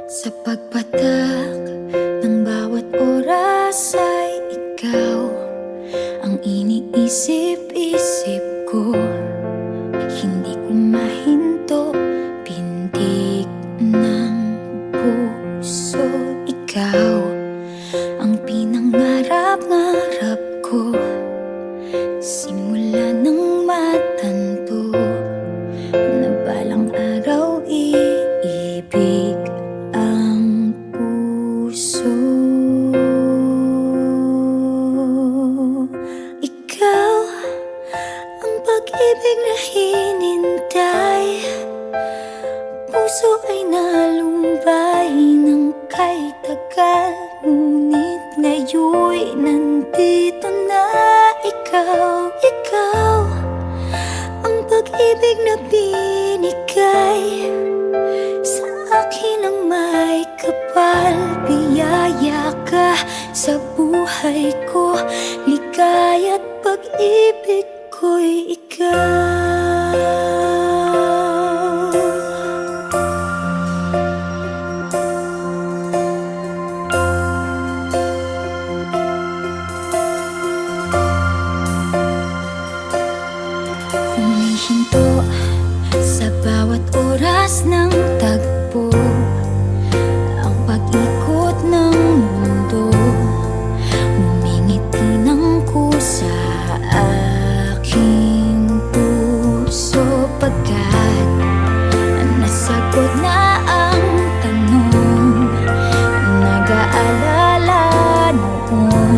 Sa pagpatak ng bawat oras ay ikaw ang iniisip-isip ko. Hindi ko mahinto, pintig ng puso. Ikaw ang pinangarap-ngarap ko, simula ng matanto na balang araw iibig ang puso. Ikaw ang pag-ibig na hinintay, puso ay nalumbay ng kay tagal, ngunit ngayon'y nandito na ikaw. Ikaw ang pag-ibig na binigay sa akin ang may kapal. Biyaya ka sa buhay ko, ligaya't pag-ibig ko'y ikaw. Humihinto sa bawat oras ng tagpo, ang pag-ikot ng mundo, ngumingiti ng kusa aking puso. Pagkat nasagot na ang tanong, nag-aalala noon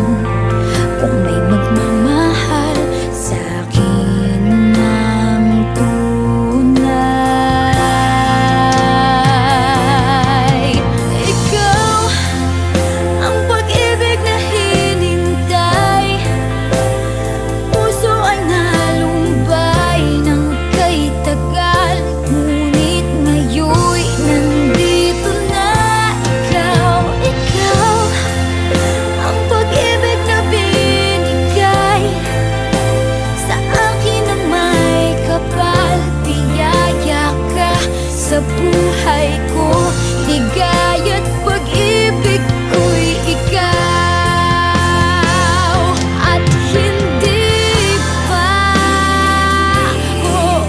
kung may magmamahal sa'kin ng tunay. Ikaw ang pag-ibig na hinintay, puso ay nalumbay ng kay tagal, ngunit ngayon'y nandito na ikaw. Ikaw ang pag-ibig na binigay sa akin ang may kapal. Biyaya ka sa buhay ko, ligaya't pag-ibig ko'y ikaw. At hindi pa ako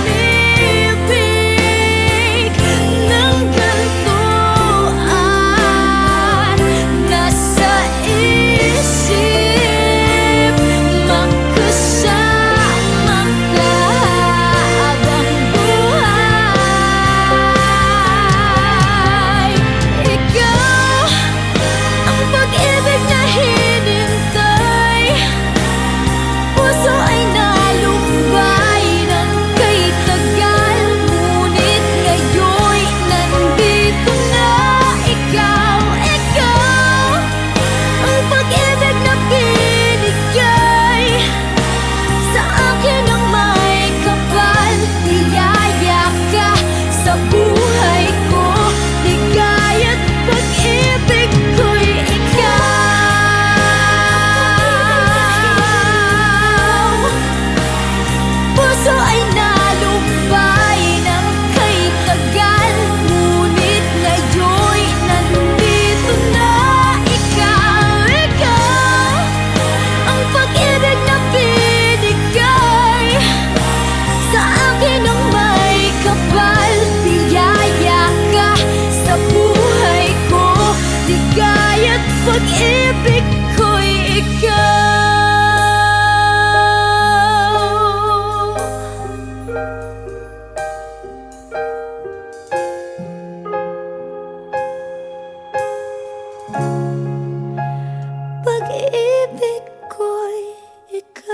umibig ng gantuan. Nasa isip magkasama ka habang buhay. Ikaw ang pag-ibig na hinintay, puso ay nalumbay ng kay tagal, ngunit ngayon'y nandito na ikaw. Ikaw ang pag-ibig na binigay sa akin ang may kapal. Biyaya ka sa buhay ko, ligaya't pag-ibig ko'y ikaw. Puso ay nalumbay ng kay tagal, ngunit ngayon'y nandito na ikaw. Ikaw ang pag-ibig na binigay sa akin ang may kapal. Biyaya ka sa buhay ko, ligaya't pag-ibig ko'y ikaw. Pag-ibig ko'y ikaw.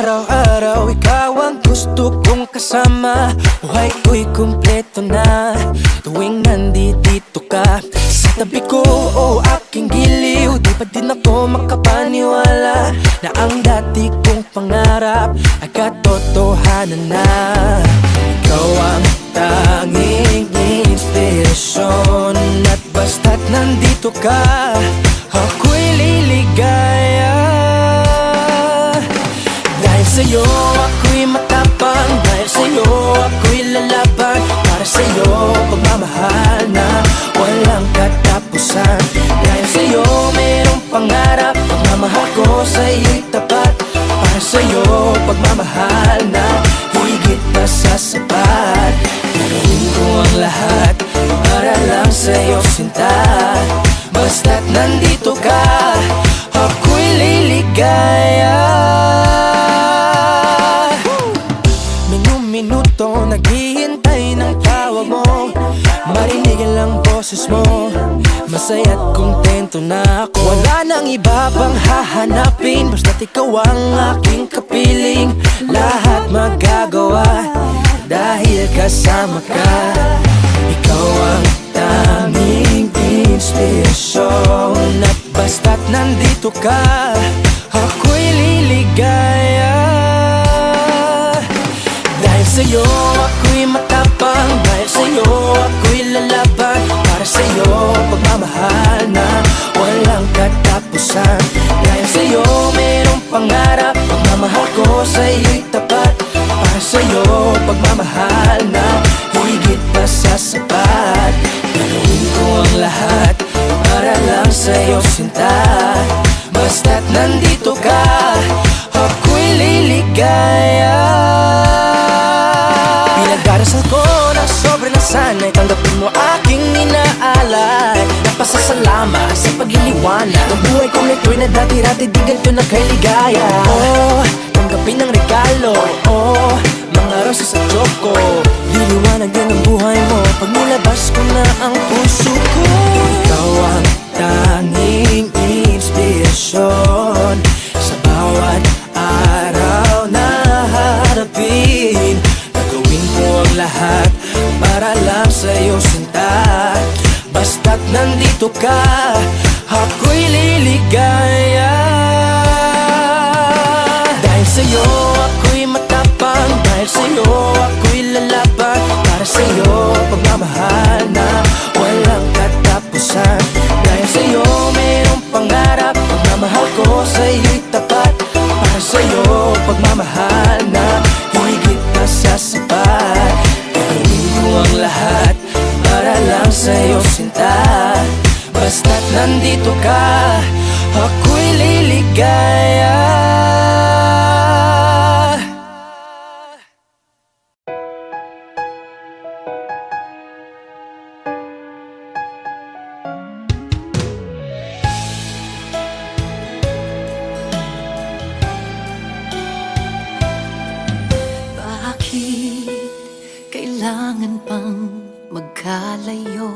Araw-araw ikaw ang gusto kong kasama, buhay ko'y kumpleto na tuwing nandito ka sa tabi ko. O aking giliw, di pa din ako makapaniwala na ang dati kong pangarap ay katotohanan na. Ikaw ang tanging inspirasyon. At basta't nandito ka, ako'y liligaya. Dahil sa'yo ako'y matapang, dahil sa'yo ako'y lalaban. Para sa'yo pagmamahal na walang katapusan. Dahil sa'yo mayroong pangarap, pagmamahal ko sa'yo'y tapat. Para sa'yo pagmamahal na higit pa sa sapat. Gagawin ko ang lahat para lang sa'yo sinta. Basta't nandito ka, ako'y liligaya. Minuto naghihintay ng tawag mo, marinigan lang boses mo. Masaya't kontento na ako. Wala nang iba pang hahanapin, basta't ikaw ang aking kapiling. Lahat magagawa dahil kasama ka. Ikaw ang tanging inspirasyon. At basta't nandito ka, ako'y liligaya. Dahil sa'yo ako'y matapang, dahil sa'yo ako'y lalaban. Para sa'yo pagmamahal na walang katapusan. Dahil sa'yo mayroong pangarap, pagmamahal ko sa'yo'y tapat. Para sa'yo pagmamahal na higit pa sa sapat. Gagawin ko ang lahat para lang sa'yo sinta. Basta't nandito ka, ako'y liligaya. Pinagdarasal ko na sobre na sana'y tanggapin mo aking inaalay. Napasasalamat sa pagliliwanag ng buhay kong ito'y na dati-rati di ganito na kay ligaya. Oh, tanggapin ang regalo, oh, mga rosas sa choco. Liliwanag din ang buhay mo pag nilabas ko na ang puso ko. Ikaw ang tanging inspirasyon sa bawat araw na harapin. Gagawin ko ang lahat para lang sa'yo sinta. Basta't nandito ka, ako'y liligaya. Dahil sa'yo ako'y matapang, dahil sa'yo ako'y lalaban. Para sa'yo pagmamahal na walang katapusan. Dahil sa'yo mayroong pangarap, pagmamahal ko sa'yo'y tapat. Para sa'yo pagmamahal na higit pa sa sapat. Gagawin ko ang lahat para lang sa'yo sinta. Basta't nandito ka, ako'y liligaya. Bakit kailangan pang magkalayo?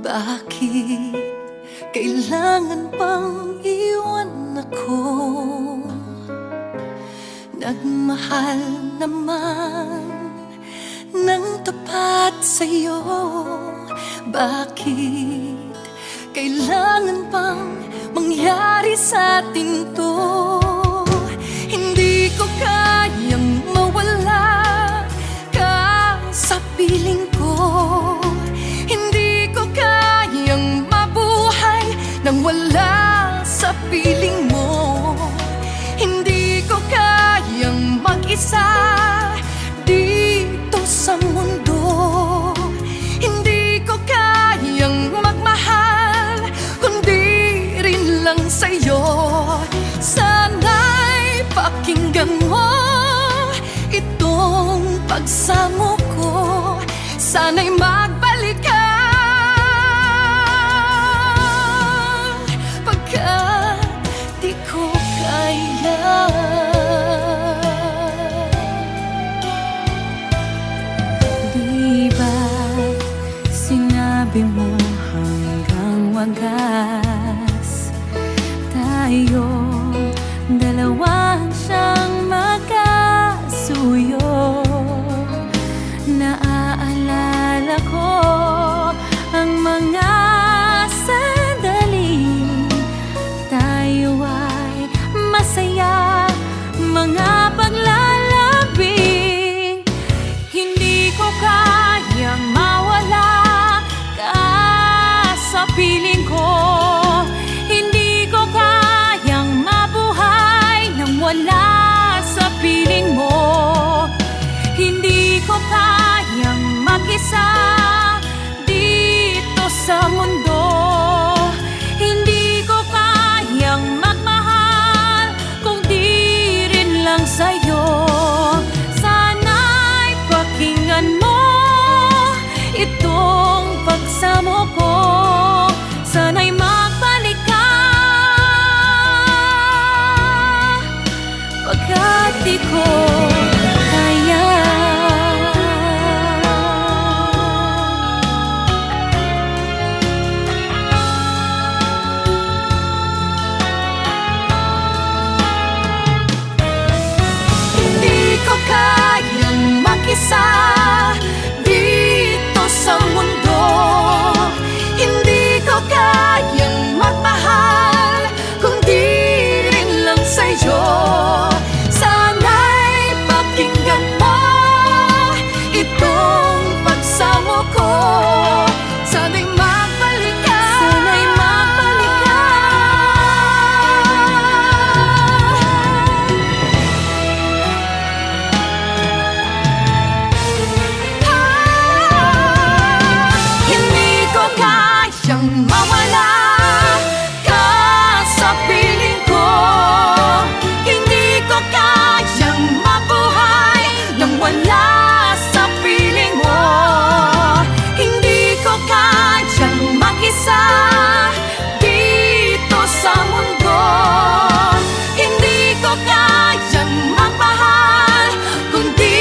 Bakit kailangan pang iwan ako? Nagmahal naman ng tapat sa'yo. Bakit kailangan pang mangyari sa atin to? Hindi ko kayang mawala ka sa piling ko. Hindi ko kayang mabuhay nang wala sa piling mo. Hindi ko kayang mag-isa dito sa mundo. Hindi ko kayang magmahal kundi rin lang sa'yo. Sana'y pakinggan mo itong pagsamo ko. Sana'y magbalik ka, pagkat di ko kaya. Di ba sinabi mo hanggang wagas tayong dalawa siyang magkasuyo? Naaalala ko ang mga sandali tayo ay masaya, mga paglalabi. Hindi ko kaya wala ka sa piling ko. Hindi ko kayang mabuhay nang wala sa piling mo. Hindi ko kayang mag-isa dito sa mundo. Hindi ko kayang magmahal kundi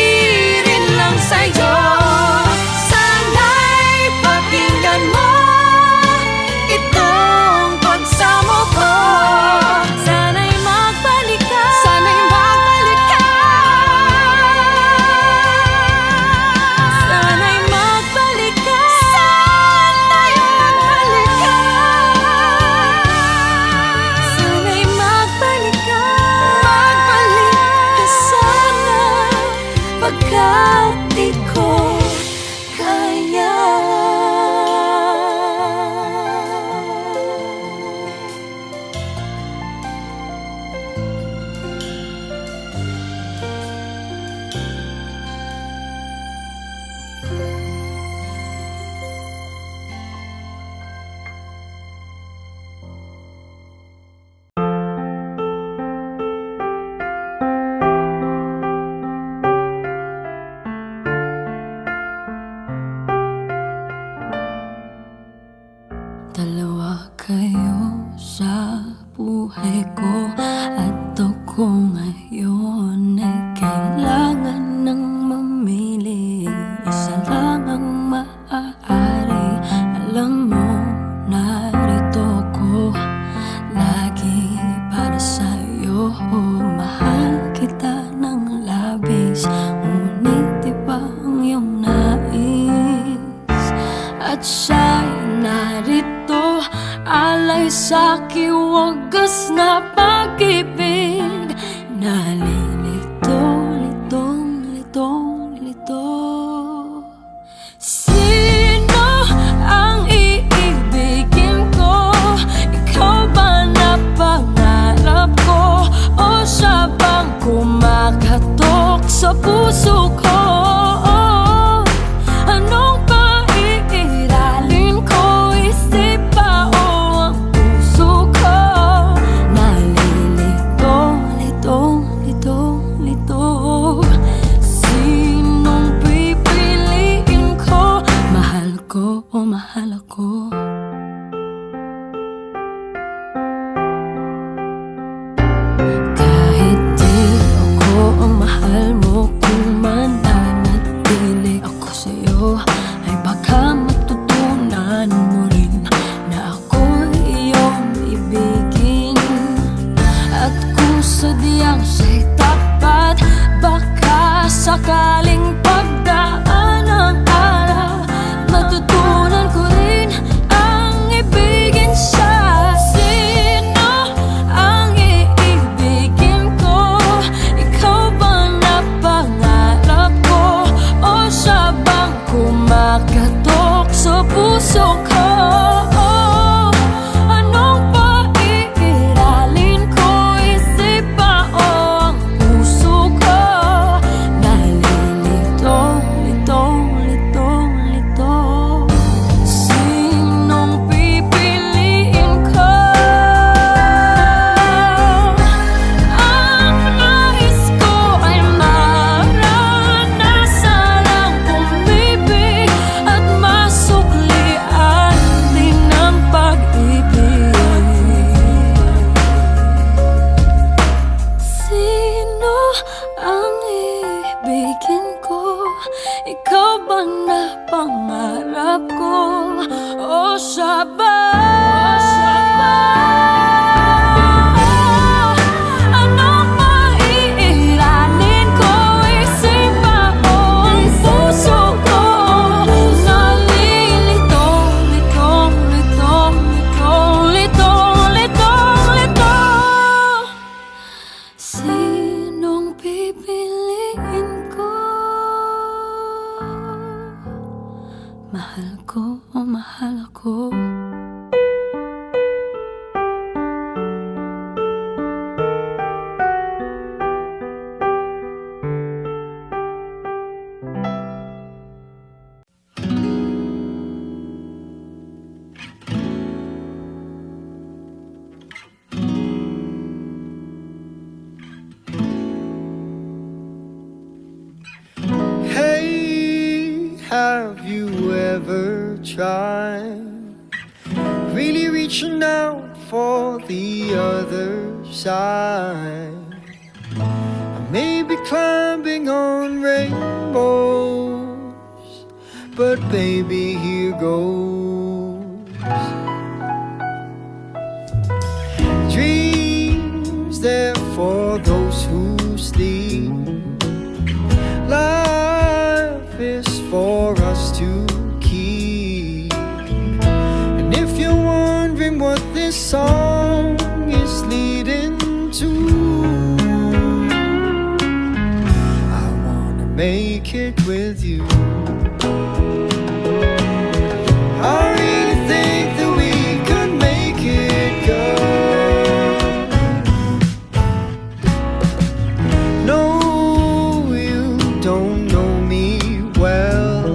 rin lang sa'yo. Sana'y pakinggan mo itong pagsamo ko. Sana'y magbalik ka. Sana'y magbalik ka. Sana'y magbalik ka. Sana'y magbalik ka. Sana'y magbalik ka. Magbalik ka sana, pagkat di ko kaya. Dalawa kayo sa buhay ko at ako ngayon ay kailangan ng mamili. Isa lang ang maaari. Alam mo, narito ko lagi para sa'yo. Mahal kita ng labis, ngunit iba ang iyong nais. At siya'y narito, alay sa'king wagas na pag-ibig. Nalilito, litong, litong, lito. Sino ang iibigin ko? Ikaw ba na pangarap ko? O siya bang kumakatok sa puso ko? Anong paiiralin ko? Isip ba o ang puso ko? Nalilito, litong, lito. try, really reaching out for the other side. I may be climbing on rainbows, but baby, here goes. Dreams there for those who sleep. Life is for us to keep. And if you're wondering what this song is leading to, I wanna make it with you. I really think that we could make it, girl. No, you don't know me well,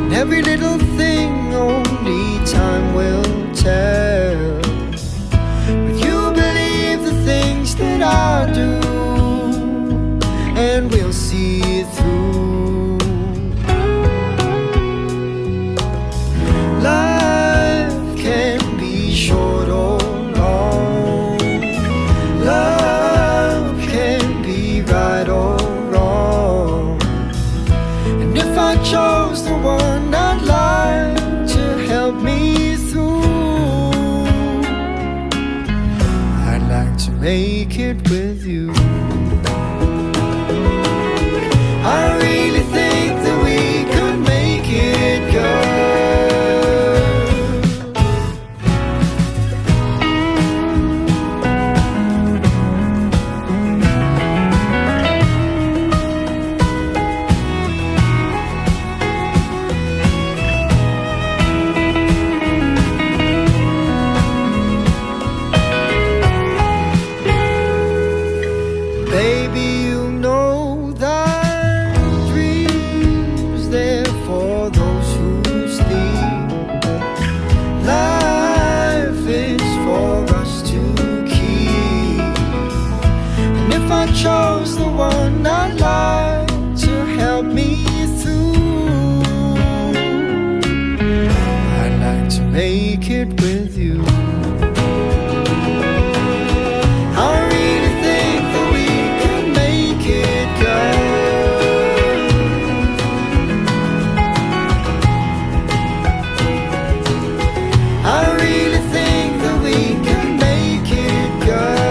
and every little thing only time will tell. But you believe the things that I do, and we'll see it through. Life can be short or long. Love can be right or wrong. And if I chose the one I'd like to help me through, I'd like to make it with you. I really think that we could make it, girl. Baby, you know that dreams there for those who sleep. Life is for us to keep. And if I chose the one I'd like to help me through, I'd like to make it with you. I really think that we can make it, girl. I really think that we can make it, girl.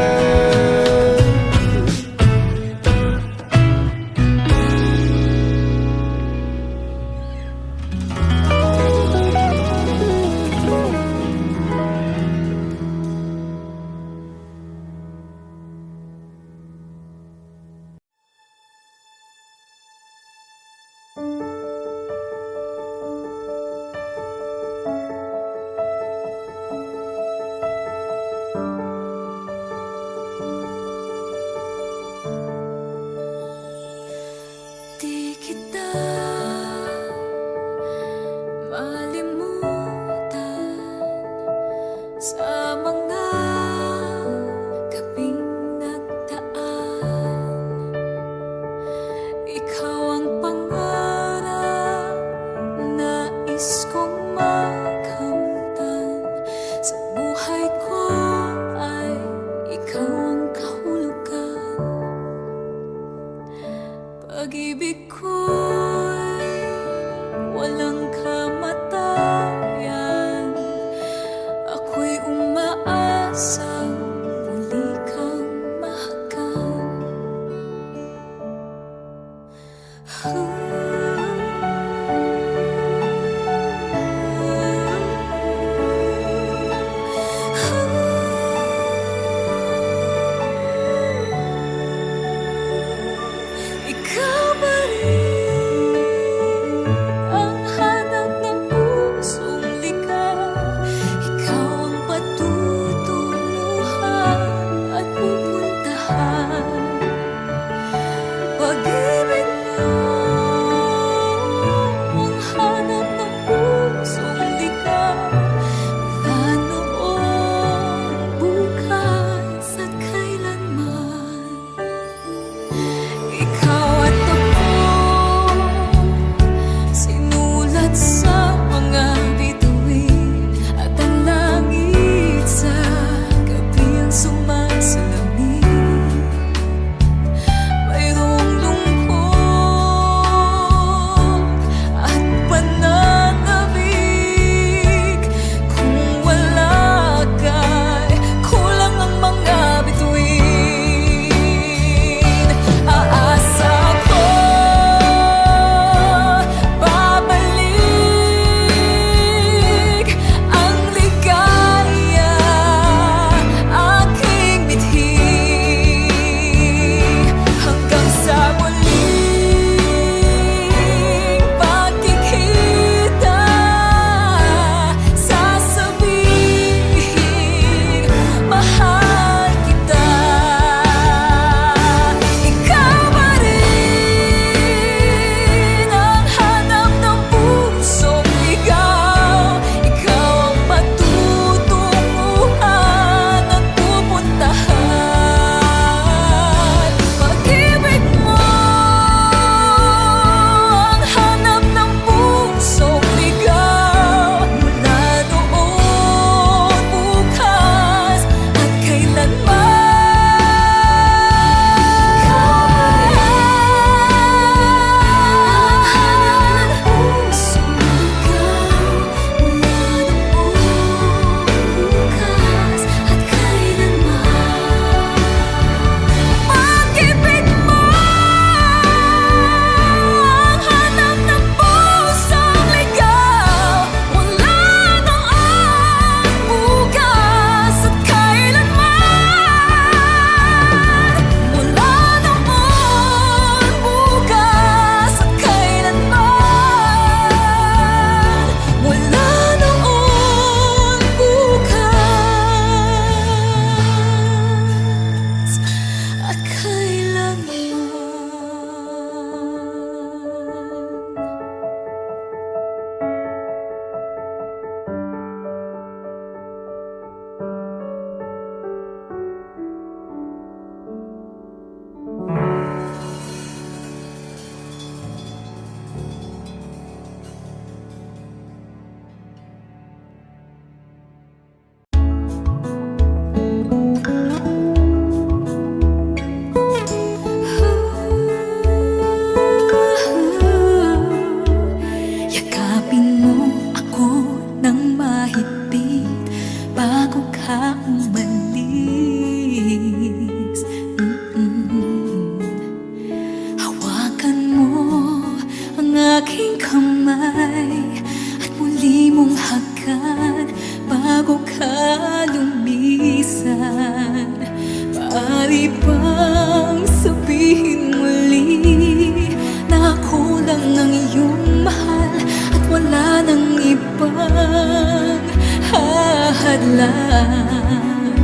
hadlang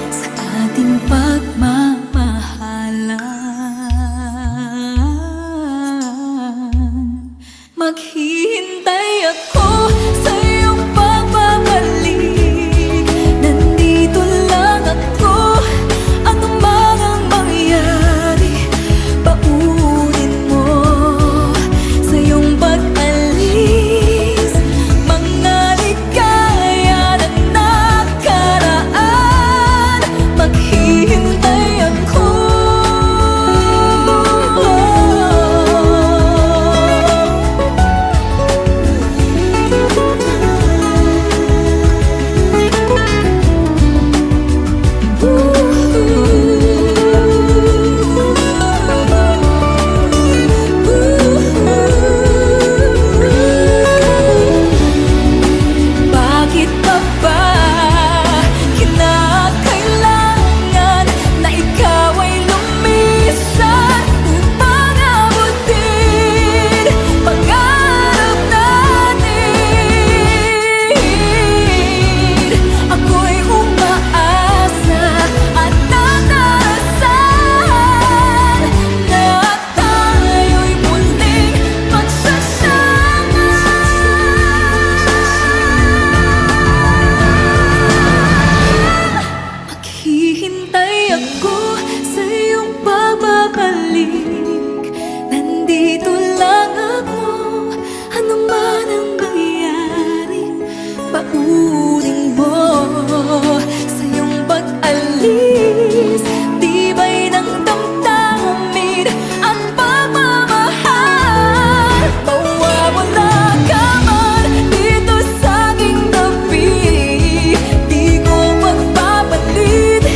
sa ating pagmamahalan. Maghihintay ako sa iyong pagbabalik. Nandito lang ako, ano man ang mangyari. Paunin mo sa iyong pag-alis mga ligaya na nakaraan. Maghihintay ako. Bakit pa ba kinakailangan na ikaw ay lumisan upang abutin pangarap natin? Ako'y umaasa at nanasan na tayo'y muling magsasama. Maghihintay ako sa iyong pagbabalik. Nandito lang ako, ano man ang mangyari. Paunin mo sa iyong pag-alis tibay ng damdamin at pagmamahal. Mawawala ka man dito sa aking tabi, di ko magpapalit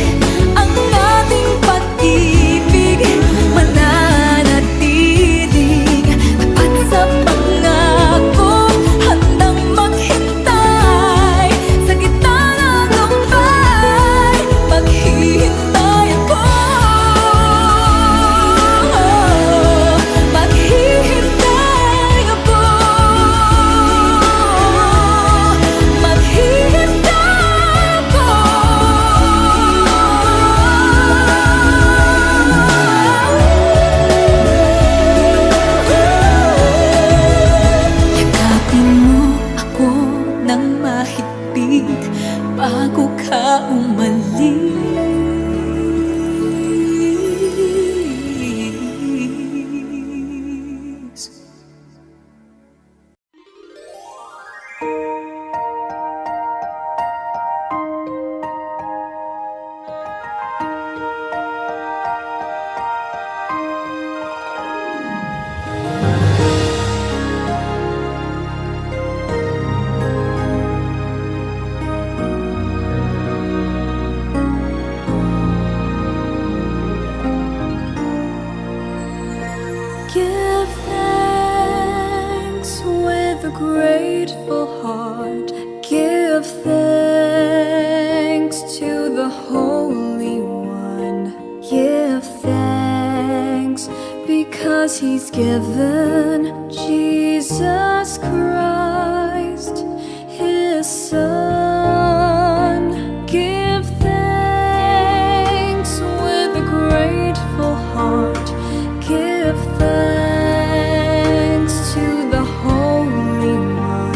ang ating pag-ibig. Mananatiling tapat sa pangako, handang maghintay sa gitna ng lumbay. Maghihintay ako. Maghihintay ako. Maghihintay ako. Yakapin mo ako ng mahigpit bago ka umalis. Give thanks with a grateful heart. Give thanks to the Holy One. Give thanks because He's given Jesus Christ, His Son. Give thanks with a grateful heart. Give thanks to the Holy One.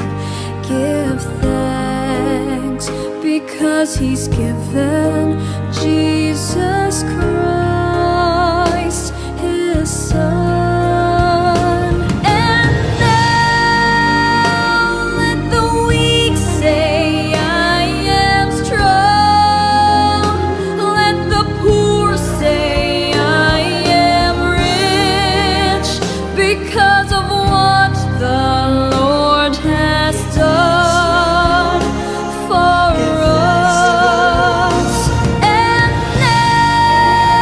Give thanks because He's given Jesus Christ, His Son. And now let the weak say, I am strong. Let the poor say, I am rich because of what the Lord has done for us. And now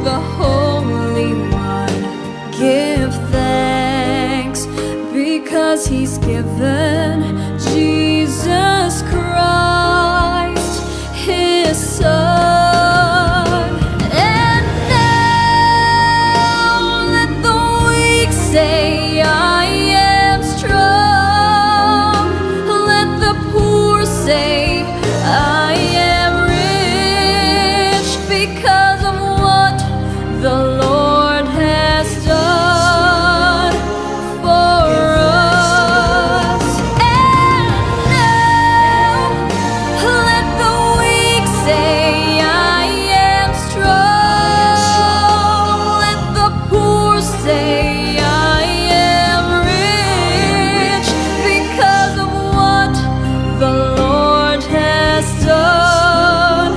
the Holy One. Give thanks because He's given Jesus Christ, His Son. And now let the weak say, I am strong. Let the poor say, I am rich because of what the Lord has done for us. And now let the weak say, I am strong. Let the poor say, I am rich because of what the Lord has done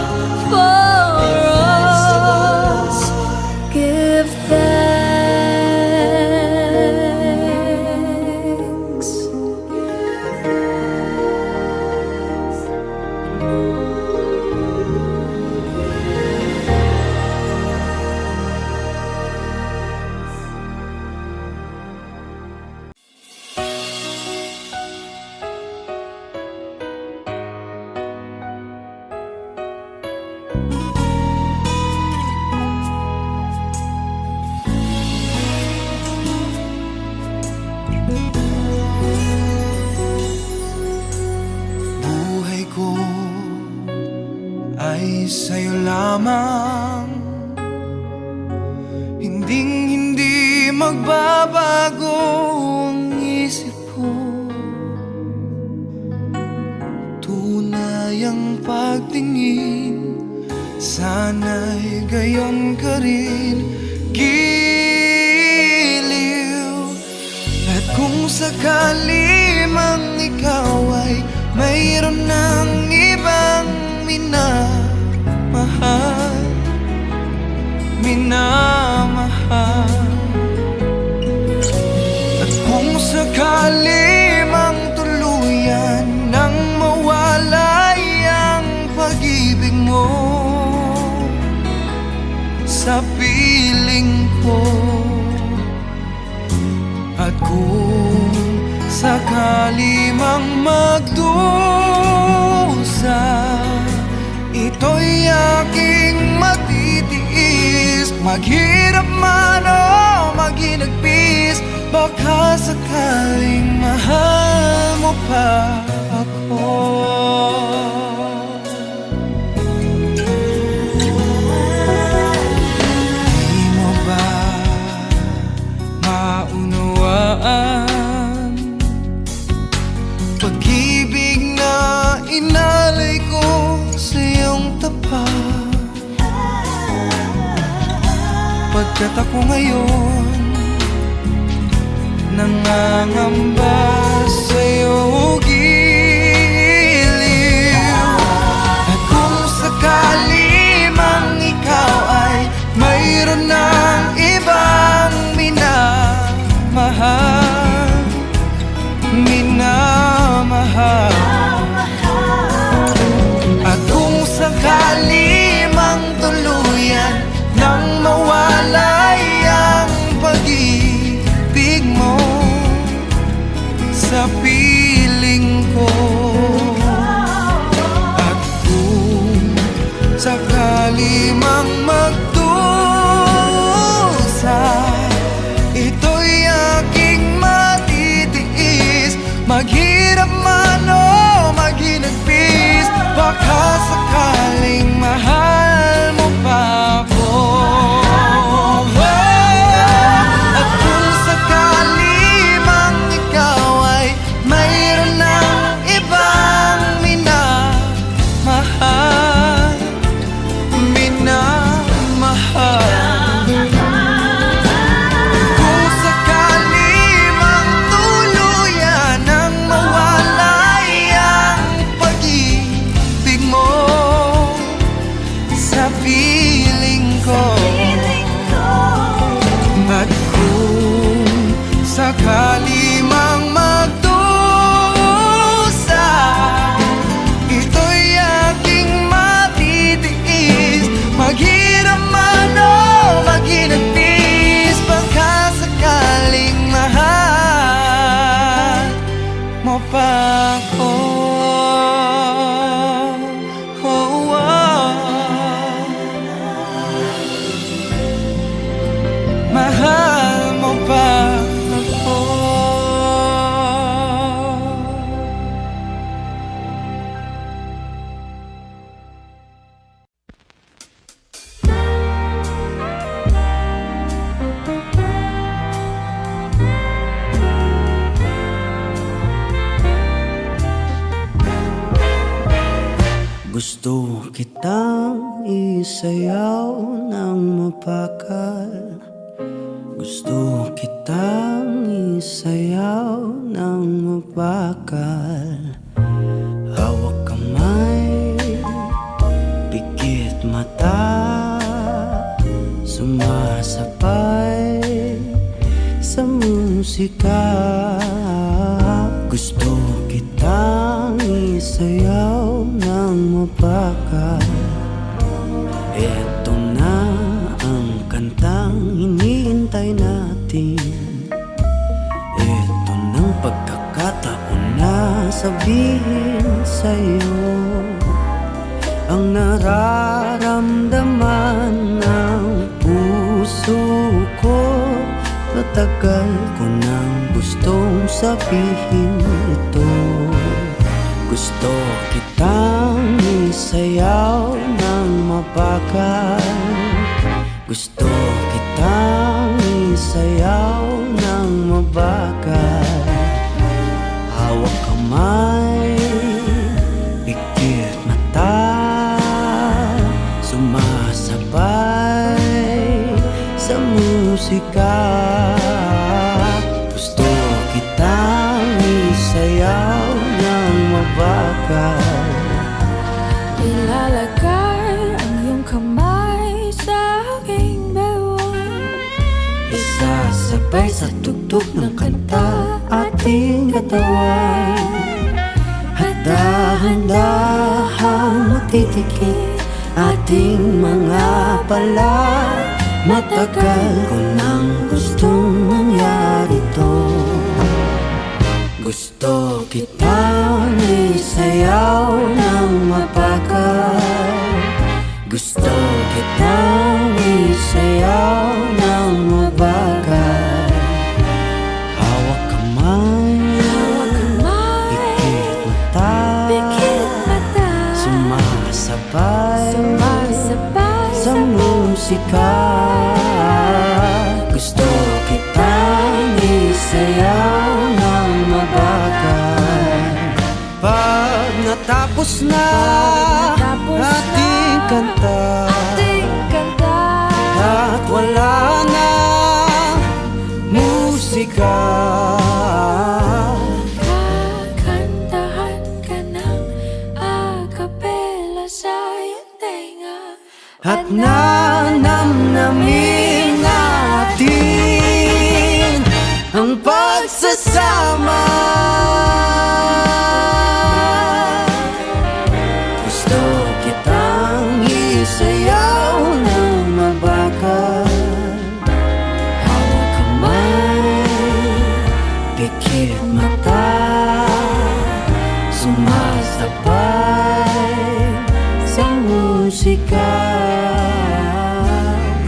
for us. Give thanks. Buhay ko ay sa'yo lamang, hindi magbabago ang isip ko. Tunay ang pagtingin, sana'y gayon ka rin, giliw. At kung sakali mang ikaw ay mayroon ng ibang minamahal, at kung sakali mang tuluyan nang mawalay ang pag-ibig mo sa piling ko, at kung sakali mang magdusa, ito'y aking matitiis. Maghirap man o maginagpis, baka sakaling mahal mo pa ako. Di mo ba maunawaan pag-ibig na inalay ko sa iyong tapat? Pagkat ako ngayon nangangamba sa iyong giliw. At kung sakali mang ikaw ay mayroon ng ibang minamahal, at kung sakali mang tuluyan nang mawalay ang pag-ibig mo sa piling isayaw ng mapakal. Gusto kitang isayaw ng mapakal. Hawak kamay, pikit mata, sumasabay sa musika. Gusto kitang isayaw ng mapakal. Eto na ang kantang hinihintay natin. Eto ng pagkakataon na sabihin sa'yo ang nararamdaman ng puso ko. Matagal ko nang gustong sabihin ito. Gusto kitang isayaw ng mapakal. Gusto kitang isayaw ng mabakal. Hawak kamay, pikit mata, sumasabay sa musika. Gusto kitang isayaw ng mabakal. Ilalagay ang iyong kamay sa aking bewang. Isasabay sa tugtog ng kanta ating katawan. At dahan-dahang matitikit ating mga pala. Matagal ko nang gustong mangyari to. Gusto kitang isayaw ng mapakal. Gusto kitang isayaw ng mabakal. Hawak kamay, pikit mata, sumasabay sa musika. Gusto kitang isayaw ng mabakal. Pag natapos na ating kanta, at wala na musika, Kakantahan ka ng acapella sa iyong tenga. at nanamnamin natin ang pagsasama. Gusto kitang isayaw ng mabakal. Hawak kamay, pikit mata, sumasabay sa musika.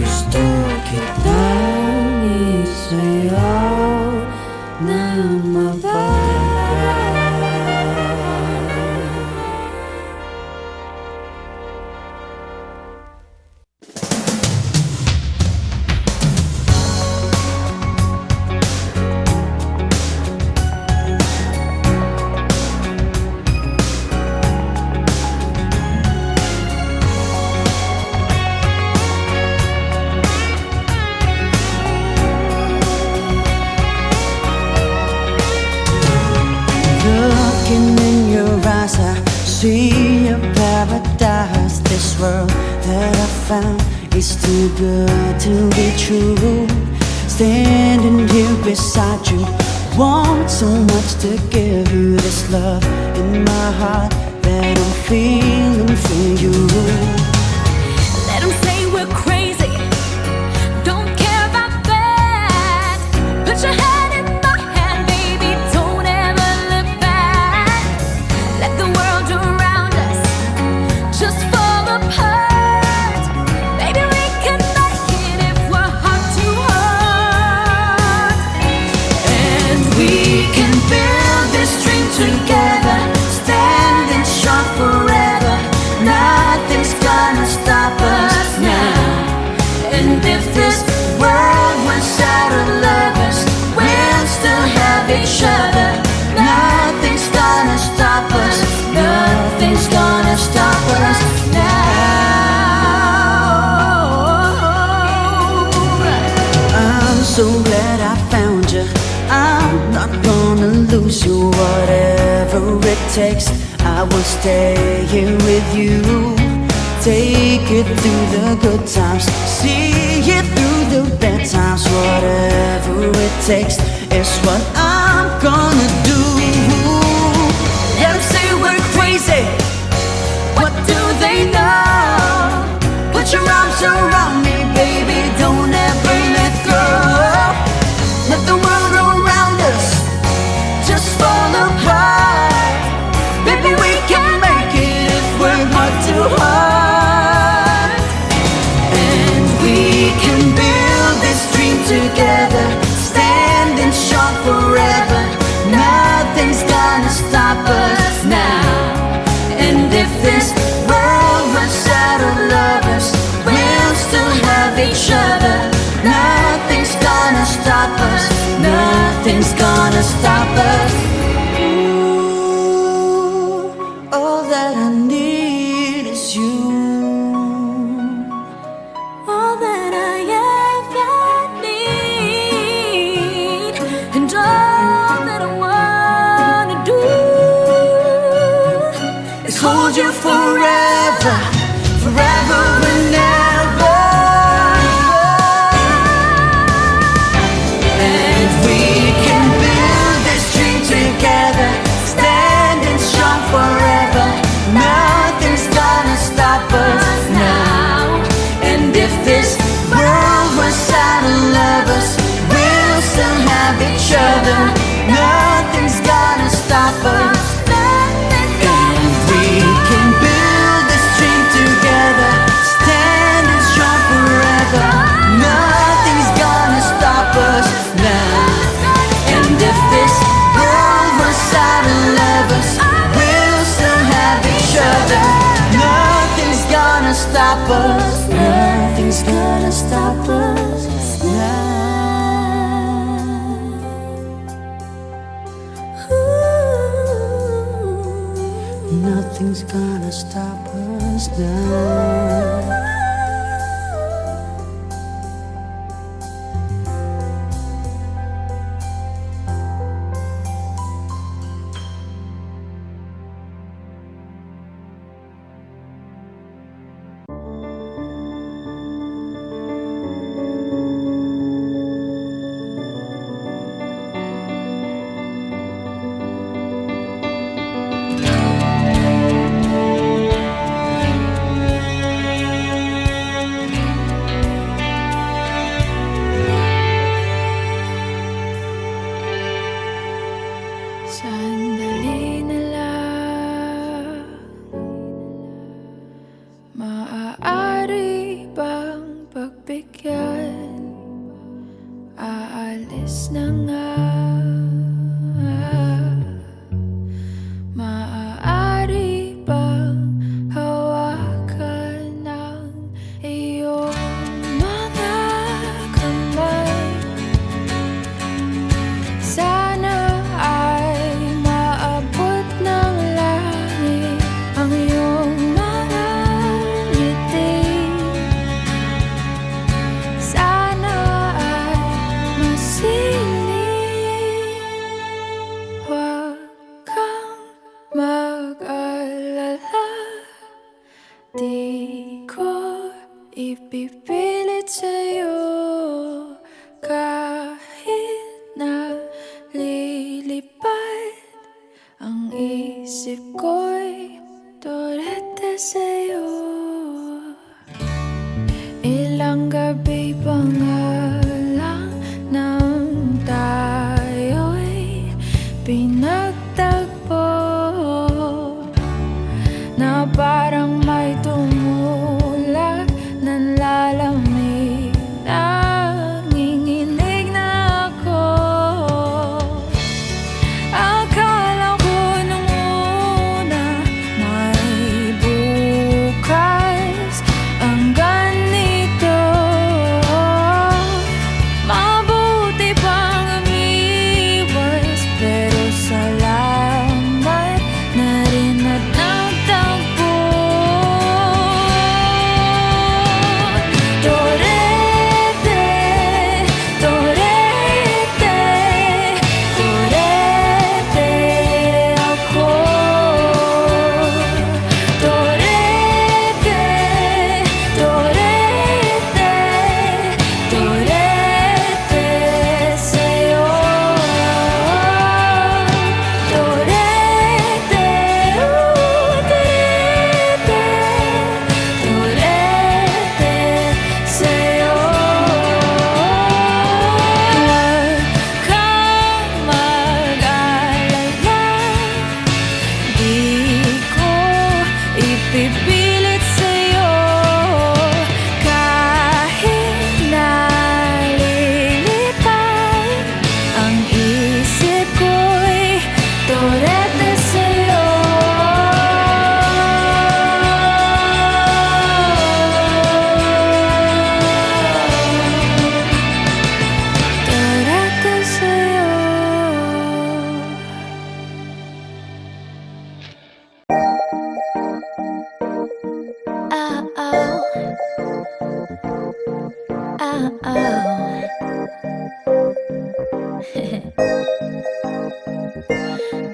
Gusto kitang isayaw ng mabakal. Looking in your eyes, I see a paradise. This world that I found is too good to be true. Standing here beside you, want so much to give you this love in my heart that I'm feeling for you. Let 'em say we're crazy, don't care about that. Put your hand in my hand, baby, don't ever look back. Let the world around us just fall apart. Baby, we can make it if we're heart to heart. And we can build this dream together, standing strong forever. Nothing's gonna stop us now. And if this world was out of lovers, we'll still have each other. Nothing's gonna stop us. Nothing's gonna stop us now. so glad I found you. I'm not gonna lose you. Whatever it takes, I will stay here with you. Take it through the good times, see it through the bad times. Whatever it takes is what I'm gonna do. Let them say we're crazy, what do they know? Put your arms around me, baby, don't ever let go. Let the world around us just fall apart. Baby, we can make it if we're heart to heart. And we can build this dream together, standing strong forever. Nothing's gonna stop us now. And if this world runs out of lovers, we'll still have each other. Nothing's gonna stop us. Nothing's gonna stop us. Ooh, all that I need is you. All that I ever need, and all that I wanna do Is hold you forever, forever and ever. And we can build this dream together, standing strong forever. Nothing's gonna stop us now. And if this world runs out of lovers, we'll still have each other. Nothing's gonna stop us. And we can build this dream together, standing strong forever. Nothing's gonna stop us now. And if this world runs out of lovers, we'll still have each other. Nothing's gonna stop us. Nothing's gonna stop us now. Nothing's gonna stop us now. Sandali na lang, maaari bang pagbigyan? Aalis na nga. Maaari bang hawakan ng iyong mga kamay? Sana ay maabot ng langit ang iyong mga ngiti. Sana ay masinig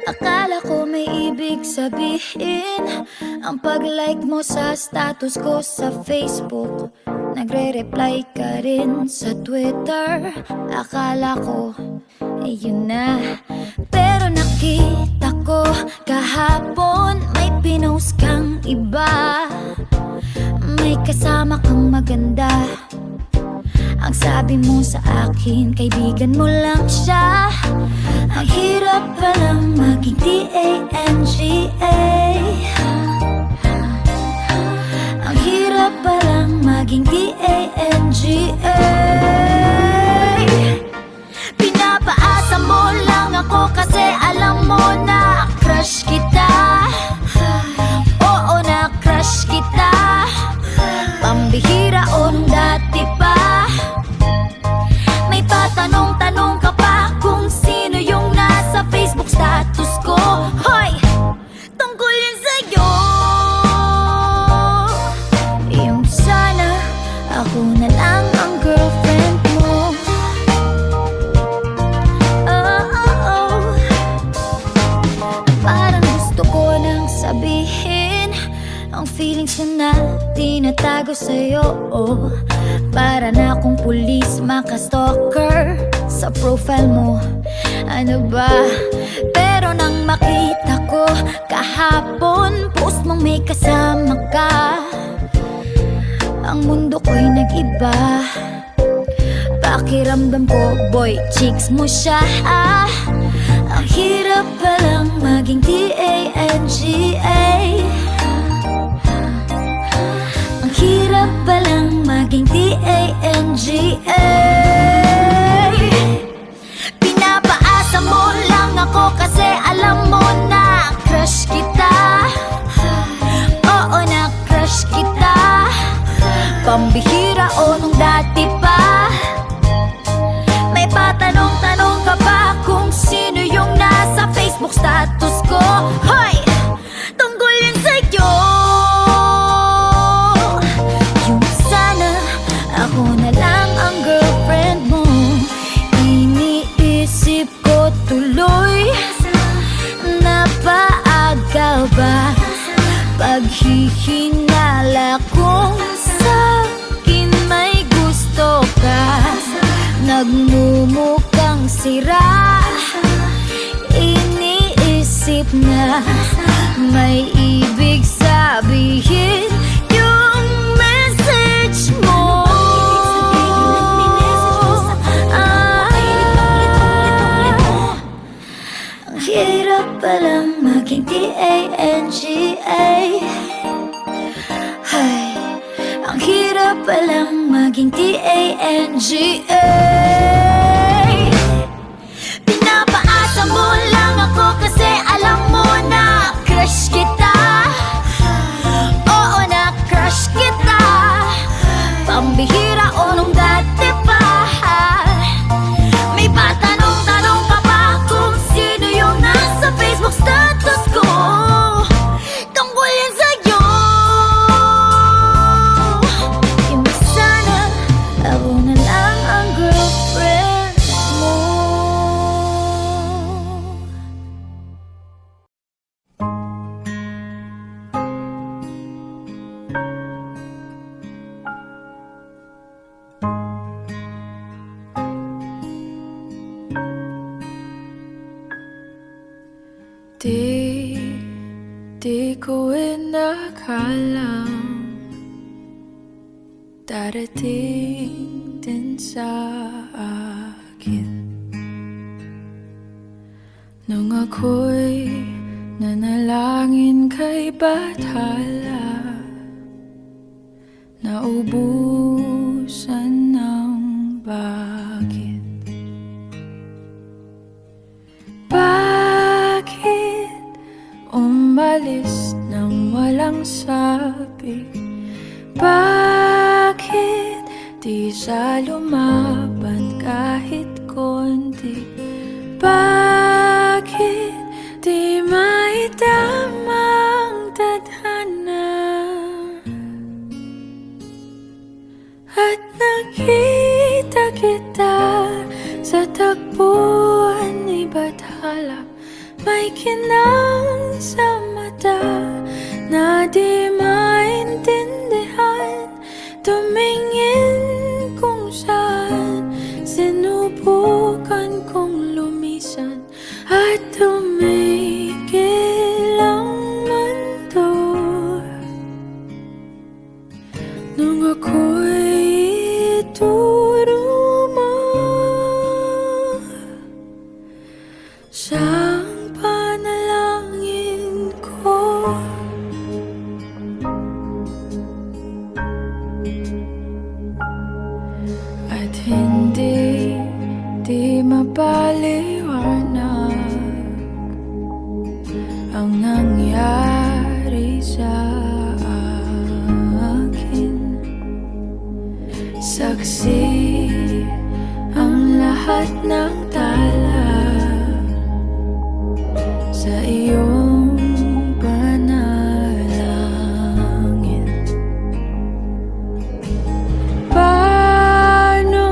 Akala ko may ibig sabihin ang pag-like mo sa status ko sa Facebook. Nagre-reply ka rin sa Twitter. Akala ko, yun na. Pero nakita ko kahapon may pinost kang iba. May kasama kang maganda. Ang sabi mo sa akin, kaibigan mo lang siya. Ang hirap palang maging D-A-N-G-A. Ang hirap palang maging D-A-N-G-A. Pinapaasa mo lang ako kasi alam mo na crush kita. Oo, na crush kita. Pambihira o nung dati pa. May patanong-tanong ka pa kung sino yung nasa Facebook status ko. Hoy! Tungkol yun sa'yo. Yung sana ako na lang ang girlfriend mo. Oh, oh, oh. Parang gusto ko nang sabihin ang feelings ko na tinatago sa'yo, oh. Para na akong pulis maka-stalker sa profile mo. Ano ba? Pero nang makita ko kahapon post mong may kasama ka, ang mundo ko'y nag-iba. Pakiramdam ko, boy, chicks mo siya. Ang hirap palang maging D-A-N-G-A. Ang hirap palang maging D-A-N-G-A. Pinapaasa mo lang ako kasi alam mo na crush kita. Oo, na crush kita. Pambihira o nung dati pa. May patanong-tanong ka pa kung sino yung nasa Facebook status ko. Hoy! Tungkol yun sa'yo. Yung sana ako na lang ang girlfriend mo. Iniisip ko tuloy, napaaga ba paghihinala kung sa'kin may gusto ka. Nagmumukhang sira, iniisip na may ibig sabihin yung message mo. Ang hirap palang maging D-A-N-G-A. Hay, ang hirap palang maging D-A-N-G-A. Pinapaasa mo lang ako kasi alam mo na crush kita. Oo, na crush kita. Pambihira o nung dati pa. May patanong-tanong ka pa kung sino yung nasa Facebook status ko. Tungkol yan sa'yo. Yung sana ako na lang ang girlfriend mo. Di ko inakalang darating din sa akin nung ako'y nanalangin kay Bathala, naubusan ng bakit. Bakit umalis nang walang sabi? Bakit di siya lumaban kahit konti? Bakit di maidamang tadhana? At nakita kita sa tagpuan ni Bathala. May kinang sa mata na di maintindihan. Tumingin kung saan, sinubukan kong lumisan at tumigil ang mundo. Nung ako'y ituro mo siyang panalangin ko. At hindi mapaliwanag ang nangyari sa akin. Saksi ang lahat ng tala sa iyong panalangin. Paano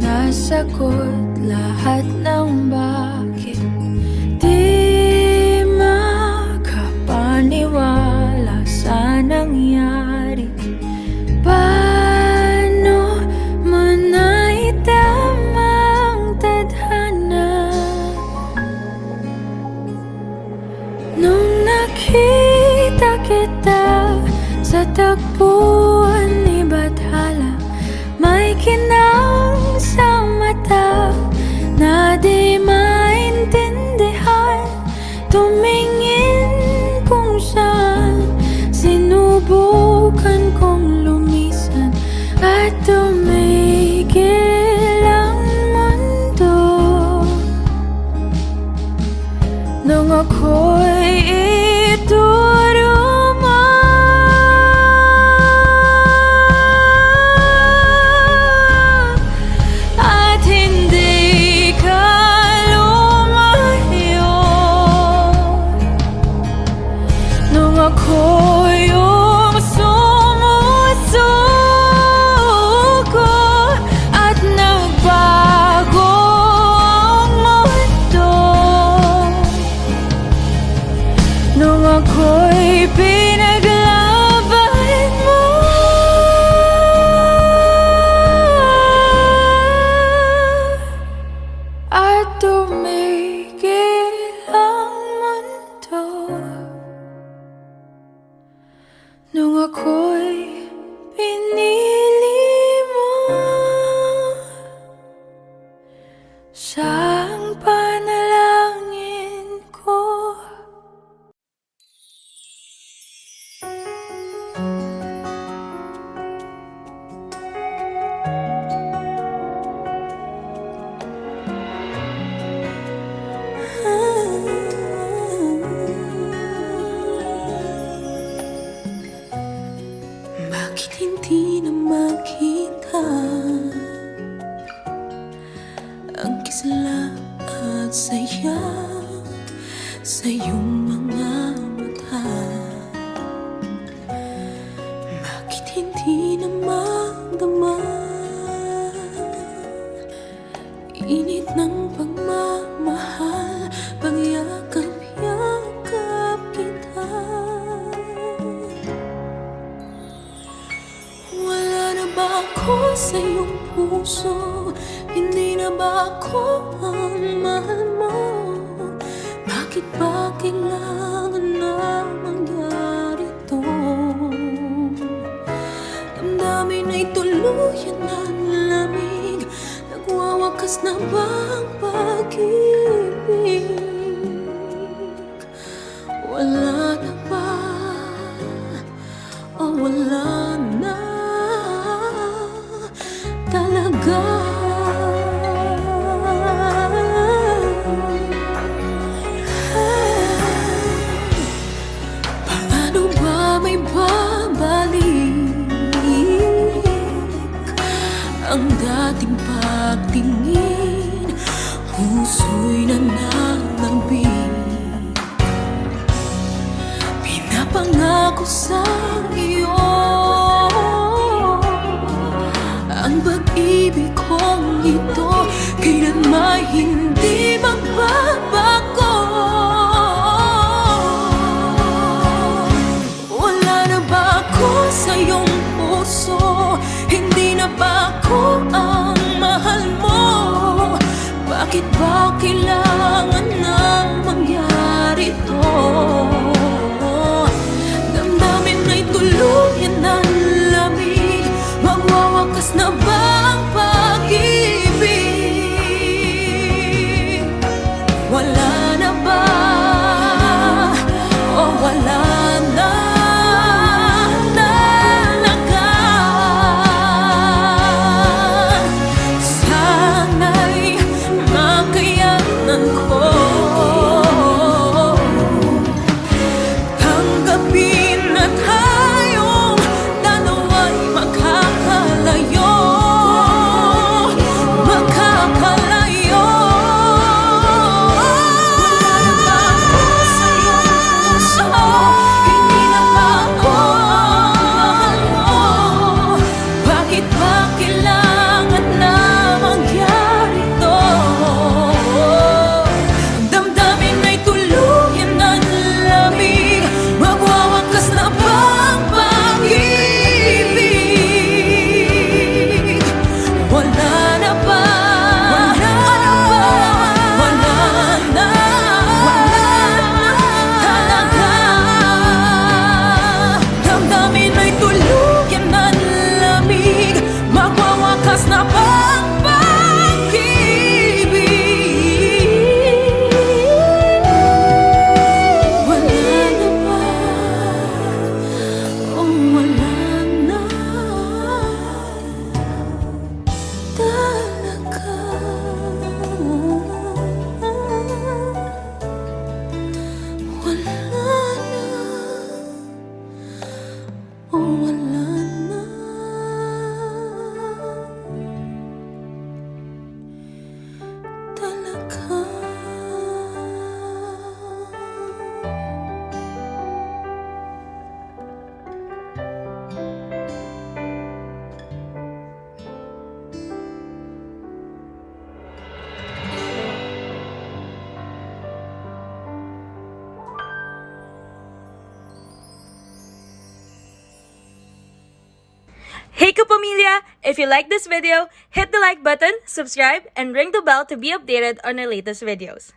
nasagot lahat ng bakit? Di makapaniwala sa nangyari. Paano mo naitama ang tadhana? Nung nakita kita sa tagpuan ni Bathala, may kinang sa mata na di maintindihan. Tumingin kung saan, sinubukan kong lumisan at tumigil ang mundo. Nung ako'y ituro mo at hindi ka lumayo. Nung ako'y sumusuko at nagbago ang mundo. Nung ako'y pinaglaban mo at tumigil ang mundo. Nung ako'y pinili mo siyang panalangin ko. Bakit hindi na makita ang kisla at saya sa iyong mga mata? Bakit hindi na magdama init ng pagmamahal, pagyakap-yakap kita? Wala na ba ako sa iyong puso? Hindi na ba ako ang mahal mo? Bakit ba kailangan na mangyari to? Damdamin ay tuluyan na lamig. Nagwawakas na ba ang pag-ibig? Wala na ba? O wala na talaga? Paano ba may babalik ang dating pagtingin? Puso'y nananabik, pinapangako sa iyo ang pag-ibig pag-ibig kong ito kailanman hindi magbabago. Wala na ba ako sa iyong puso? Hindi na ba ako ang mahal mo? Bakit ba kailangan nang mangyari to? Damdamin ay tuluyan ng lamig. Magwawakas na ba ang pag-ibig? Wala na ba? O wala na talaga? Sana'y makayanan ko tanggapin na tayong dalawa'y makakalayo. Makakalayo. Wala na ba ako sa iyong puso? Hindi na ba ako ang mahal mo? Bakit ba kailangan na mangyari to? Damdamin ay tuluyan ng lamig. Magwawakas na ba ang pag-ibig? Wala na ba? Wala na talaga. Damdamin ay tuluyan ng lamig. Magwawakas na ba ang pag-ibig? Wala na ba? O wala na talaga? Wala na. O wala na talaga. Hey Kapamilya! If you like this video, hit the like button, subscribe, and ring the bell to be updated on our latest videos.